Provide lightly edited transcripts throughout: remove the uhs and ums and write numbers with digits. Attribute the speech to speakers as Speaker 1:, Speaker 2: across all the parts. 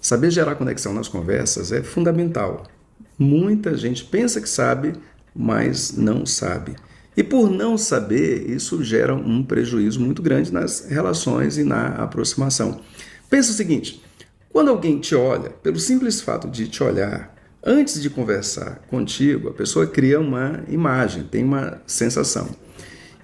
Speaker 1: Saber gerar conexão nas conversas é fundamental. Muita gente pensa que sabe, mas não sabe. E por não saber, isso gera um prejuízo muito grande nas relações e na aproximação. Pensa o seguinte, quando alguém te olha, pelo simples fato de te olhar, antes de conversar contigo, a pessoa cria uma imagem, tem uma sensação.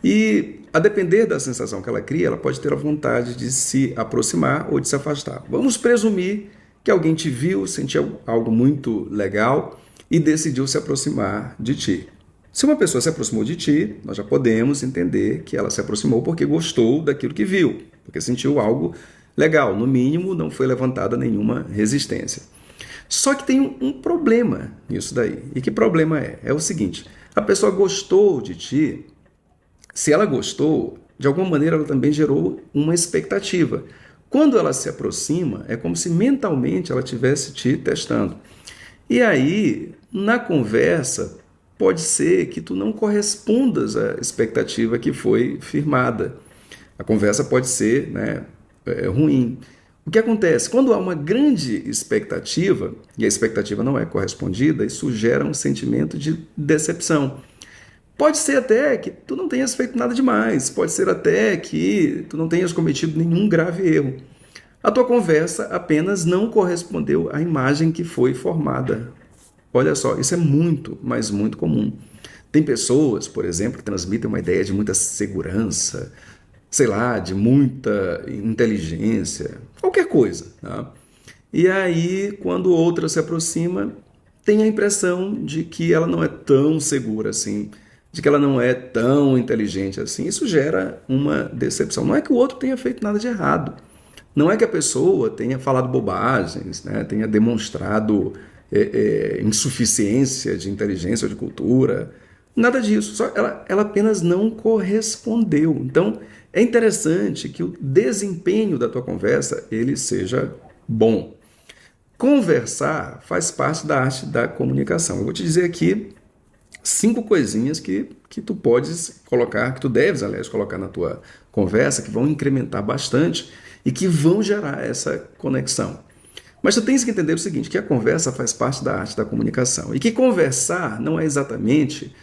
Speaker 1: E, a depender da sensação que ela cria, ela pode ter a vontade de se aproximar ou de se afastar. Vamos presumir que alguém te viu, sentiu algo muito legal e decidiu se aproximar de ti. Se uma pessoa se aproximou de ti, nós já podemos entender que ela se aproximou porque gostou daquilo que viu, porque sentiu algo legal. No mínimo, não foi levantada nenhuma resistência. Só que tem um problema nisso daí. E que problema é? É o seguinte, a pessoa gostou de ti, se ela gostou, de alguma maneira ela também gerou uma expectativa. Quando ela se aproxima, é como se mentalmente ela estivesse te testando. E aí, na conversa, pode ser que tu não correspondas à expectativa que foi firmada. A conversa pode ser, ruim. O que acontece? Quando há uma grande expectativa, e a expectativa não é correspondida, isso gera um sentimento de decepção. Pode ser até que tu não tenhas feito nada demais, pode ser até que tu não tenhas cometido nenhum grave erro. A tua conversa apenas não correspondeu à imagem que foi formada. Olha só, isso é muito, mas muito comum. Tem pessoas, por exemplo, que transmitem uma ideia de muita segurança, sei lá, de muita inteligência, qualquer coisa. Tá? E aí, quando outra se aproxima, tem a impressão de que ela não é tão segura assim, de que ela não é tão inteligente assim. Isso gera uma decepção. Não é que o outro tenha feito nada de errado. Não é que a pessoa tenha falado bobagens, tenha demonstrado insuficiência de inteligência ou de cultura. Nada disso. Só ela apenas não correspondeu. Então, é interessante que o desempenho da tua conversa ele seja bom. Conversar faz parte da arte da comunicação. Eu vou te dizer aqui 5 coisinhas que tu podes colocar, que tu deves, aliás, colocar na tua conversa, que vão incrementar bastante e que vão gerar essa conexão. Mas tu tens que entender o seguinte, que a conversa faz parte da arte da comunicação e que conversar não é exatamente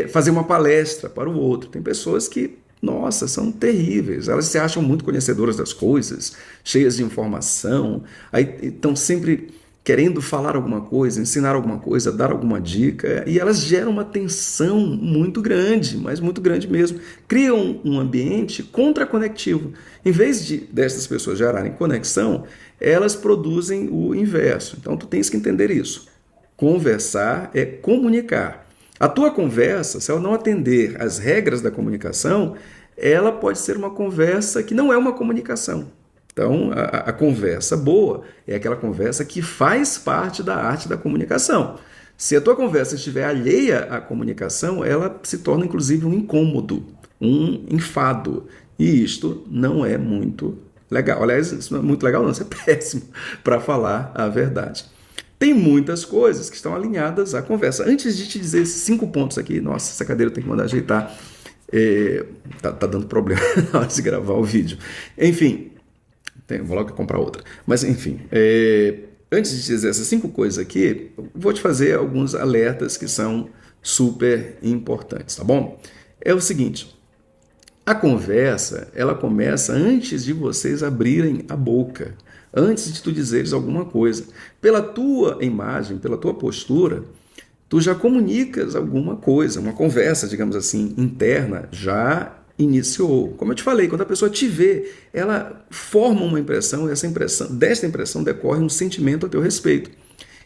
Speaker 1: fazer uma palestra para o outro. Tem pessoas que, nossa, são terríveis, elas se acham muito conhecedoras das coisas, cheias de informação, aí estão sempre querendo falar alguma coisa, ensinar alguma coisa, dar alguma dica, e elas geram uma tensão muito grande, mas muito grande mesmo. Criam um ambiente contraconectivo. Em vez dessas pessoas gerarem conexão, elas produzem o inverso. Então, tu tens que entender isso. Conversar é comunicar. A tua conversa, se ela não atender às regras da comunicação, ela pode ser uma conversa que não é uma comunicação. Então, a conversa boa é aquela conversa que faz parte da arte da comunicação. Se a tua conversa estiver alheia à comunicação, ela se torna, inclusive, um incômodo, um enfado. E isto não é muito legal. Aliás, isso não é muito legal, não, isso é péssimo para falar a verdade. Tem muitas coisas que estão alinhadas à conversa. Antes de te dizer esses 5 pontos aqui, nossa, essa cadeira eu tenho que mandar ajeitar, tá dando problema na hora de gravar o vídeo. Enfim, vou logo comprar outra. Mas, enfim, antes de te dizer essas 5 coisas aqui, vou te fazer alguns alertas que são super importantes, tá bom? É o seguinte, a conversa, ela começa antes de vocês abrirem a boca, antes de tu dizeres alguma coisa. Pela tua imagem, pela tua postura, tu já comunicas alguma coisa, uma conversa, digamos assim, interna, já iniciou. Como eu te falei, quando a pessoa te vê, ela forma uma impressão e desta impressão decorre um sentimento a teu respeito.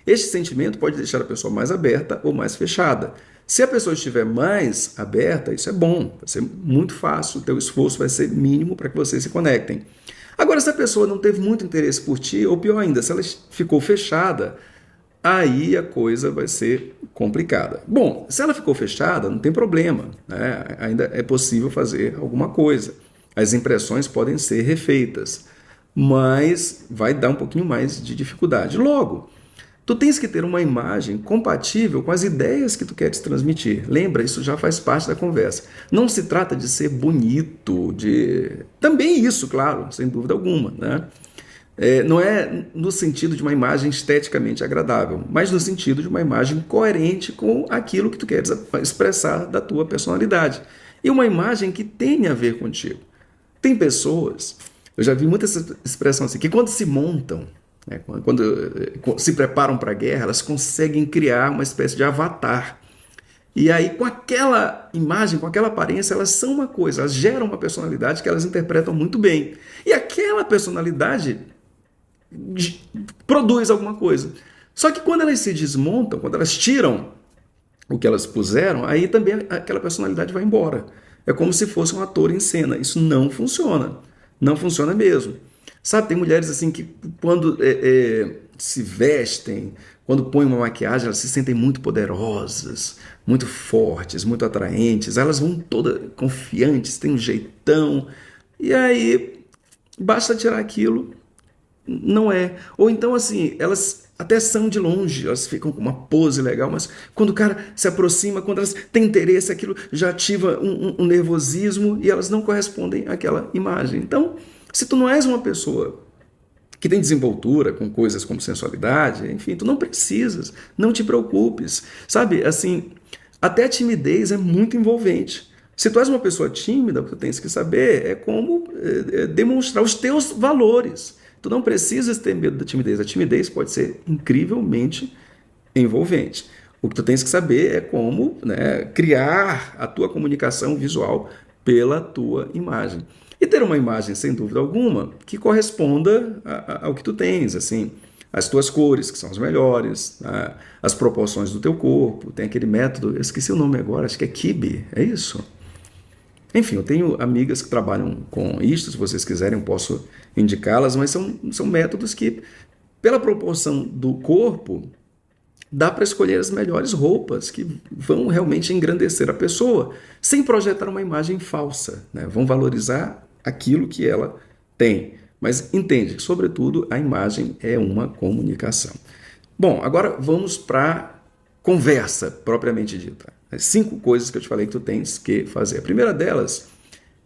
Speaker 1: Este sentimento pode deixar a pessoa mais aberta ou mais fechada. Se a pessoa estiver mais aberta, isso é bom, vai ser muito fácil, o teu esforço vai ser mínimo para que vocês se conectem. Agora, se a pessoa não teve muito interesse por ti, ou pior ainda, se ela ficou fechada, aí a coisa vai ser complicada. Bom, se ela ficou fechada, não tem problema, ainda é possível fazer alguma coisa. As impressões podem ser refeitas, mas vai dar um pouquinho mais de dificuldade. Logo, tu tens que ter uma imagem compatível com as ideias que tu queres transmitir. Lembra, isso já faz parte da conversa. Não se trata de ser bonito, também isso, claro, sem dúvida alguma, Não é no sentido de uma imagem esteticamente agradável, mas no sentido de uma imagem coerente com aquilo que tu queres expressar da tua personalidade. E uma imagem que tenha a ver contigo. Tem pessoas, eu já vi muita expressão assim, que quando se montam, né, quando se preparam para a guerra, elas conseguem criar uma espécie de avatar. E aí, com aquela imagem, com aquela aparência, elas são uma coisa, elas geram uma personalidade que elas interpretam muito bem. E aquela personalidade produz alguma coisa. Só que quando elas se desmontam, quando elas tiram o que elas puseram, aí também aquela personalidade vai embora. É como se fosse um ator em cena. Isso não funciona. Não funciona mesmo. Sabe, tem mulheres assim que quando se vestem, quando põem uma maquiagem, elas se sentem muito poderosas, muito fortes, muito atraentes. Elas vão todas confiantes, têm um jeitão. E aí basta tirar aquilo, não é. Ou então assim, elas até são de longe, elas ficam com uma pose legal, mas quando o cara se aproxima, quando elas têm interesse, aquilo já ativa um nervosismo e elas não correspondem àquela imagem. Então, se tu não és uma pessoa que tem desenvoltura com coisas como sensualidade, enfim, tu não precisas, não te preocupes. Sabe, assim, até a timidez é muito envolvente. Se tu és uma pessoa tímida, o que tu tens que saber é como demonstrar os teus valores. Tu não precisas ter medo da timidez. A timidez pode ser incrivelmente envolvente. O que tu tens que saber é como, né, criar a tua comunicação visual pela tua imagem. E ter uma imagem, sem dúvida alguma, que corresponda ao que tu tens, assim, as tuas cores, que são as melhores, as proporções do teu corpo. Tem aquele método, eu esqueci o nome agora, acho que é Kibe, é isso? Enfim, eu tenho amigas que trabalham com isso, se vocês quiserem eu posso indicá-las, mas são métodos que, pela proporção do corpo, dá para escolher as melhores roupas que vão realmente engrandecer a pessoa, sem projetar uma imagem falsa, né? Vão valorizar aquilo que ela tem. Mas entende que, sobretudo, a imagem é uma comunicação. Bom, agora vamos para a conversa propriamente dita. As 5 coisas que eu te falei que tu tens que fazer. A primeira delas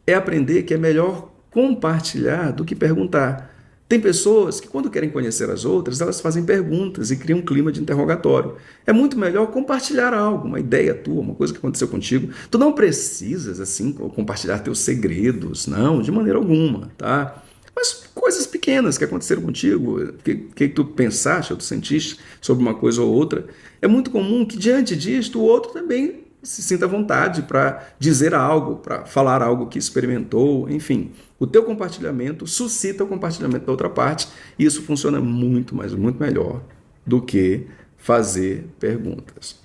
Speaker 1: é aprender que é melhor compartilhar do que perguntar. Tem pessoas que, quando querem conhecer as outras, elas fazem perguntas e criam um clima de interrogatório. É muito melhor compartilhar algo, uma ideia tua, uma coisa que aconteceu contigo. Tu não precisas, assim, compartilhar teus segredos, não, de maneira alguma, tá? Mas coisas pequenas que aconteceram contigo, o que tu pensaste ou tu sentiste sobre uma coisa ou outra. É muito comum que, diante disto, o outro também se sinta à vontade para dizer algo, para falar algo que experimentou, enfim. O teu compartilhamento suscita o compartilhamento da outra parte e isso funciona muito, mas muito melhor do que fazer perguntas.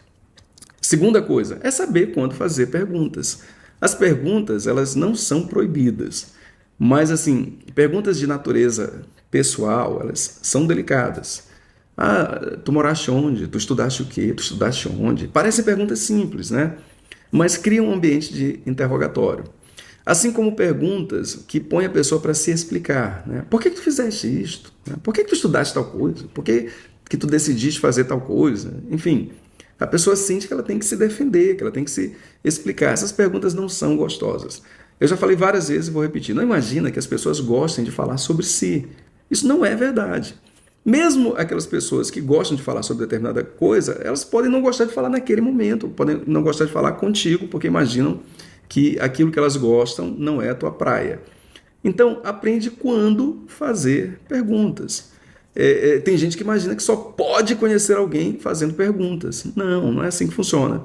Speaker 1: Segunda coisa é saber quando fazer perguntas. As perguntas, elas não são proibidas, mas assim, perguntas de natureza pessoal, elas são delicadas. Ah, tu moraste onde? Tu estudaste o quê? Tu estudaste onde? Parecem perguntas simples, né? Mas criam um ambiente de interrogatório. Assim como perguntas que põem a pessoa para se explicar, né? Por que tu fizeste isto? Por que tu estudaste tal coisa? Por que tu decidiste fazer tal coisa? Enfim, a pessoa sente que ela tem que se defender, que ela tem que se explicar. Essas perguntas não são gostosas. Eu já falei várias vezes e vou repetir. Não imagina que as pessoas gostem de falar sobre si. Isso não é verdade. Mesmo aquelas pessoas que gostam de falar sobre determinada coisa, elas podem não gostar de falar naquele momento, podem não gostar de falar contigo, porque imaginam que aquilo que elas gostam não é a tua praia. Então, aprende quando fazer perguntas. Tem gente que imagina que só pode conhecer alguém fazendo perguntas. Não, não é assim que funciona.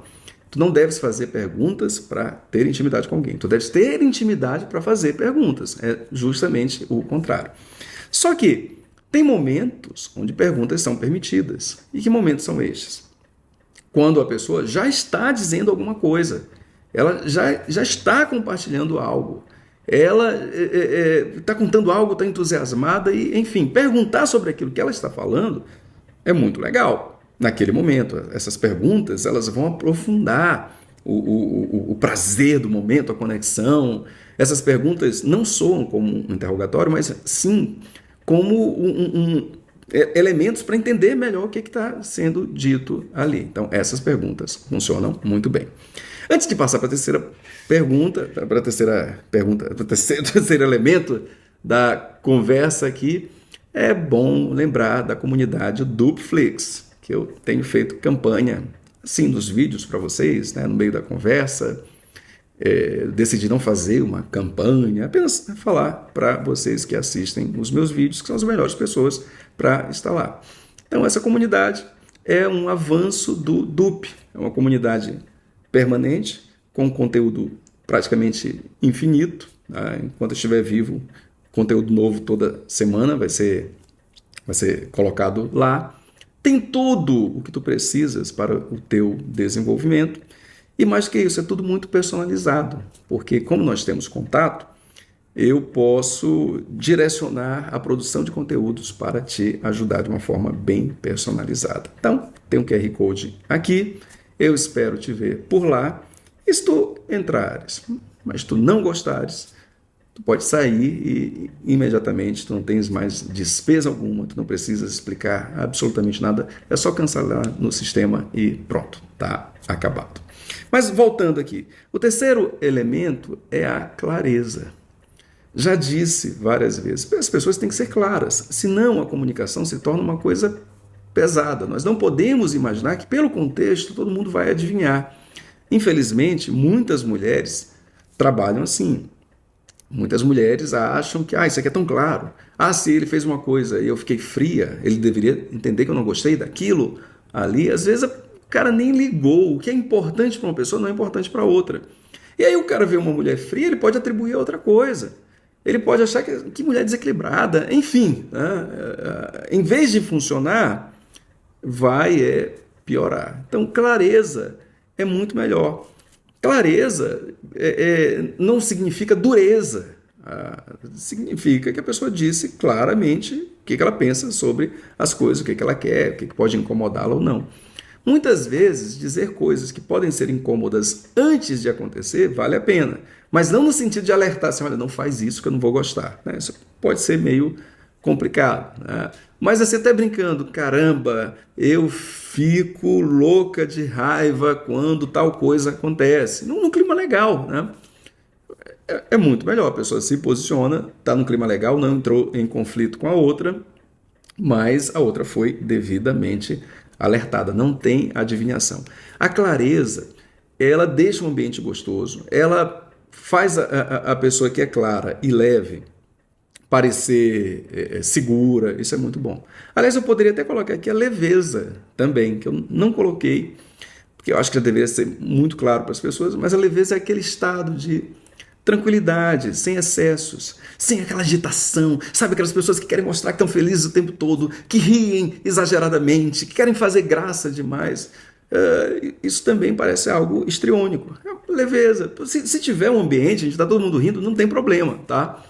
Speaker 1: Tu não deves fazer perguntas para ter intimidade com alguém. Tu deves ter intimidade para fazer perguntas. É justamente o contrário. Só que tem momentos onde perguntas são permitidas. E que momentos são estes? Quando a pessoa já está dizendo alguma coisa, ela já está compartilhando algo, ela está contando algo, está entusiasmada e, enfim, perguntar sobre aquilo que ela está falando é muito legal. Naquele momento, essas perguntas elas vão aprofundar o prazer do momento, a conexão. Essas perguntas não soam como um interrogatório, mas sim como elementos para entender melhor o que está sendo dito ali. Então, essas perguntas funcionam muito bem. Antes de passar para a terceira pergunta, para o terceiro elemento da conversa aqui, é bom lembrar da comunidade Dupflix, que eu tenho feito campanha, assim, dos vídeos para vocês, né, no meio da conversa. Decidi não fazer uma campanha, apenas falar para vocês que assistem os meus vídeos, que são as melhores pessoas para estar lá. Então, essa comunidade é um avanço do DUP, é uma comunidade permanente, com conteúdo praticamente infinito. Tá? Enquanto eu estiver vivo, conteúdo novo toda semana vai ser colocado lá. Tem tudo o que tu precisas para o teu desenvolvimento. E mais que isso, é tudo muito personalizado, porque como nós temos contato, eu posso direcionar a produção de conteúdos para te ajudar de uma forma bem personalizada. Então, tem um QR Code aqui, eu espero te ver por lá. E se tu entrares, mas tu não gostares, tu pode sair e imediatamente tu não tens mais despesa alguma, tu não precisas explicar absolutamente nada, é só cancelar no sistema e pronto, tá acabado. Mas voltando aqui, o terceiro elemento é a clareza. Já disse várias vezes, as pessoas têm que ser claras, senão a comunicação se torna uma coisa pesada. Nós não podemos imaginar que pelo contexto todo mundo vai adivinhar. Infelizmente, muitas mulheres trabalham assim. Muitas mulheres acham que isso aqui é tão claro. Se ele fez uma coisa e eu fiquei fria, ele deveria entender que eu não gostei daquilo ali. Às vezes o cara nem ligou. O que é importante para uma pessoa não é importante para outra. E aí o cara vê uma mulher fria, ele pode atribuir a outra coisa. Ele pode achar que mulher desequilibrada. Enfim, né? Em vez de funcionar, vai piorar. Então, clareza é muito melhor. Clareza não significa dureza. Significa que a pessoa disse claramente o que ela pensa sobre as coisas, o que ela quer, o que pode incomodá-la ou não. Muitas vezes, dizer coisas que podem ser incômodas antes de acontecer vale a pena, mas não no sentido de alertar assim, olha, não faz isso que eu não vou gostar. Né? Isso pode ser meio complicado. Né? Mas assim, até brincando, caramba, eu fico louca de raiva quando tal coisa acontece. Num clima legal, né? É muito melhor, a pessoa se posiciona, está num clima legal, não entrou em conflito com a outra, mas a outra foi devidamente alertada, não tem adivinhação. A clareza, ela deixa o ambiente gostoso, ela faz a pessoa que é clara e leve parecer segura, isso é muito bom. Aliás, eu poderia até colocar aqui a leveza também, que eu não coloquei, porque eu acho que já deveria ser muito claro para as pessoas, mas a leveza é aquele estado de tranquilidade, sem excessos, sem aquela agitação, sabe, aquelas pessoas que querem mostrar que estão felizes o tempo todo, que riem exageradamente, que querem fazer graça demais. Isso também parece algo histriônico. Leveza. Se tiver um ambiente, a gente está todo mundo rindo, não tem problema, tá?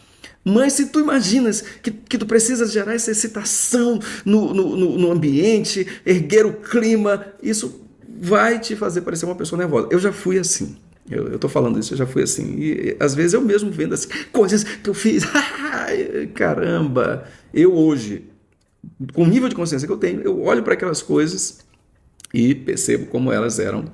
Speaker 1: Mas se tu imaginas que tu precisas gerar essa excitação no ambiente, erguer o clima, isso vai te fazer parecer uma pessoa nervosa. Eu já fui assim. Eu estou falando isso, eu já fui assim. E às vezes eu mesmo vendo assim, coisas que eu fiz. Caramba! Eu hoje, com o nível de consciência que eu tenho, eu olho para aquelas coisas e percebo como elas eram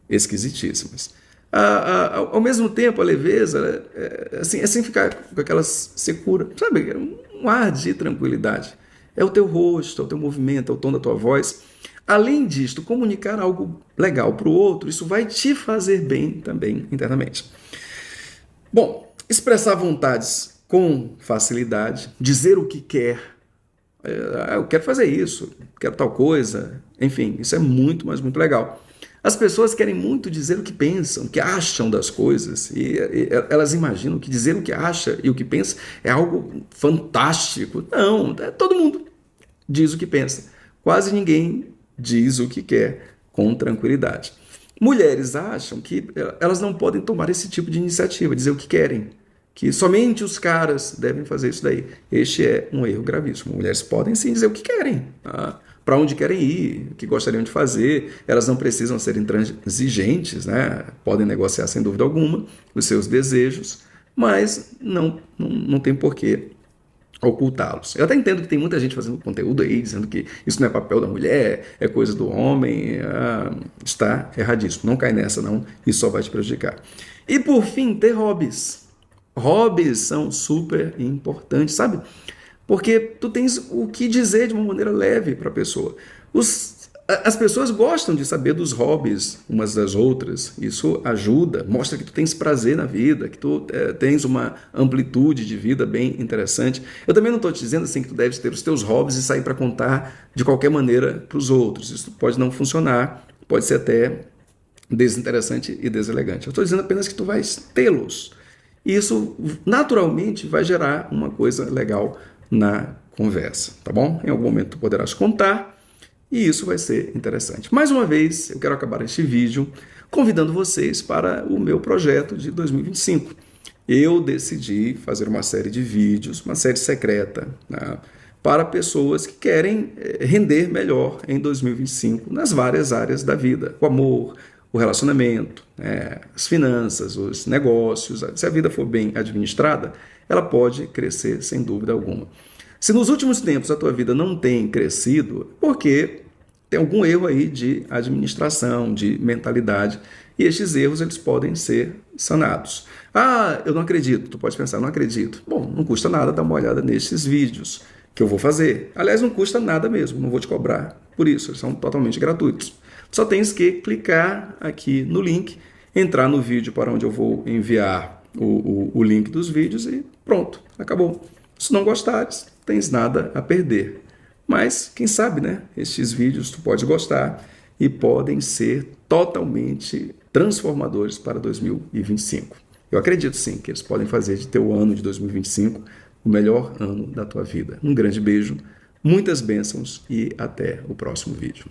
Speaker 1: esquisitíssimas. Ao mesmo tempo, a leveza é sem ficar com aquela secura, sabe? Um ar de tranquilidade. É o teu rosto, é o teu movimento, é o tom da tua voz. Além disto, comunicar algo legal para o outro, isso vai te fazer bem também internamente. Bom, expressar vontades com facilidade, dizer o que quer. Eu quero fazer isso, quero tal coisa. Enfim, isso é muito, mas muito legal. As pessoas querem muito dizer o que pensam, o que acham das coisas, e elas imaginam que dizer o que acha e o que pensa é algo fantástico. Não, todo mundo diz o que pensa. Quase ninguém diz o que quer com tranquilidade. Mulheres acham que elas não podem tomar esse tipo de iniciativa, dizer o que querem, que somente os caras devem fazer isso daí. Este é um erro gravíssimo. Mulheres podem sim dizer o que querem, tá? Para onde querem ir, o que gostariam de fazer, elas não precisam ser intransigentes, né? Podem negociar sem dúvida alguma os seus desejos, mas não tem porquê ocultá-los. Eu até entendo que tem muita gente fazendo conteúdo aí, dizendo que isso não é papel da mulher, é coisa do homem, está erradíssimo. Não cai nessa não, isso só vai te prejudicar. E por fim, ter hobbies. Hobbies são super importantes, sabe? porque tu tens o que dizer de uma maneira leve para a pessoa. As pessoas gostam de saber dos hobbies umas das outras. Isso ajuda, mostra que tu tens prazer na vida, que tu tens uma amplitude de vida bem interessante. Eu também não estou te dizendo assim que tu deves ter os teus hobbies e sair para contar de qualquer maneira para os outros. Isso pode não funcionar, pode ser até desinteressante e deselegante. Eu estou dizendo apenas que tu vais tê-los. E isso naturalmente vai gerar uma coisa legal na conversa, tá bom? Em algum momento tu poderás contar e isso vai ser interessante. Mais uma vez, eu quero acabar este vídeo convidando vocês para o meu projeto de 2025. Eu decidi fazer uma série de vídeos, uma série secreta, né, para pessoas que querem render melhor em 2025 nas várias áreas da vida. O amor, o relacionamento, as finanças, os negócios. Se a vida for bem administrada, ela pode crescer sem dúvida alguma. Se nos últimos tempos a tua vida não tem crescido, porque tem algum erro aí de administração, de mentalidade, e estes erros eles podem ser sanados. Ah, eu não acredito. Tu pode pensar, não acredito. Bom, não custa nada dar uma olhada nestes vídeos que eu vou fazer. Aliás, não custa nada mesmo, não vou te cobrar por isso, eles são totalmente gratuitos. Só tens que clicar aqui no link, entrar no vídeo para onde eu vou enviar o link dos vídeos e pronto, acabou. Se não gostares, tens nada a perder. Mas, quem sabe, né? Estes vídeos tu pode gostar e podem ser totalmente transformadores para 2025. Eu acredito sim que eles podem fazer de teu ano de 2025 o melhor ano da tua vida. Um grande beijo, muitas bênçãos e até o próximo vídeo.